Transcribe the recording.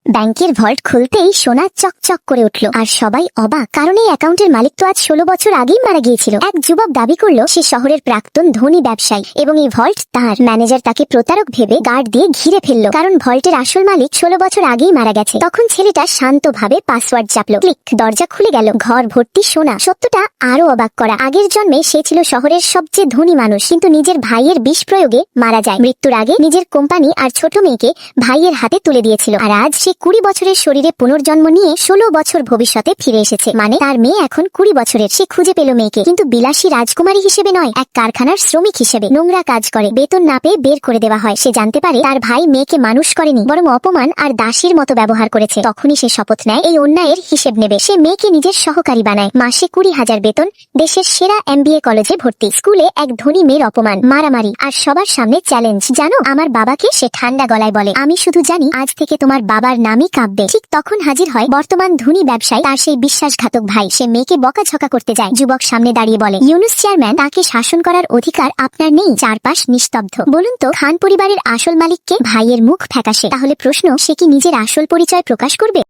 ব্যাংকের ভল্ট খুলতেই সোনা চকচক করে উঠল, আর সবাই অবাক, কারণ এই অ্যাকাউন্টের মালিক তো আজ 16 বছর আগেই মারা গিয়েছিল। এক যুবক দাবি করলো সে শহরের প্রাক্তন ধনী ব্যবসায়ী এবং এই ভল্ট তার। ম্যানেজার তাকে প্রতারক ভেবে গার্ড দিয়ে ঘিরে ফেললো, কারণ ভল্টের আসল মালিক 16 বছর আগেই মারা গেছে। তখন ছেলেটা শান্তভাবে পাসওয়ার্ড চাপলো, ক্লিক, দরজা খুলে গেল, ঘর ভর্তি সোনা। সত্যটা আরো অবাক করা, আগের জন্মে সে ছিল শহরের সবচেয়ে ধনী মানুষ, কিন্তু নিজের ভাইয়ের বিষ প্রয়োগে মারা যায়। মৃত্যুর আগে নিজের কোম্পানি আর ছোট মেয়েকে ভাইয়ের হাতে তুলে দিয়েছিল, আর আজ সে 20 বছরের শরীরে পুনর্জন্ম নিয়ে 16 বছর ভবিষ্যতে ফিরে এসেছে। মানে তার মেয়ে এখন 20 বছরের। সে খুঁজে পেল মেয়েকে, কিন্তু বিলাসী রাজকুমারী হিসেবে নয়, এক কারখানার শ্রমিক হিসেবে। নোংরা কাজ করে, বেতন না পেয়ে বের করে দেওয়া হয়। সে জানতে পারে তার ভাই মেয়েকে মানুষ করেনি, বরং অপমান আর দাসীর মতো ব্যবহার করেছে। তখনই সে শপথ নেয় এই অন্যায়ের হিসেব নেবে। সে মেয়েকে নিজের সহকারী বানায়, মাসে 20,000 বেতন, দেশের সেরা MBA কলেজে ভর্তি। স্কুলে এক ধনী মেয়ের অপমান, মারামারি আর সবার সামনে চ্যালেঞ্জ। জানো আমার বাবাকে? সে ঠান্ডা গলায় বলে, আমি শুধু জানি আজ থেকে তোমার বাবার নামই কাঁপবে। ঠিক তখন হাজির হয় বর্তমান ধনী ব্যবসায়ী, তার সেই বিশ্বাসঘাতক ভাই। সে মেয়েকে বকাঝকা করতে যায়। যুবক সামনে দাঁড়িয়ে বলে, ইউনুস চেয়ারম্যান, তাকে শাসন করার অধিকার আপনার নেই। চারপাশ নিস্তব্ধ। বলুন তো, খান পরিবারের আসল মালিককে? ভাইয়ের মুখ ফ্যাকাশে। তাহলে প্রশ্ন, সে কি নিজের আসল পরিচয় প্রকাশ করবে?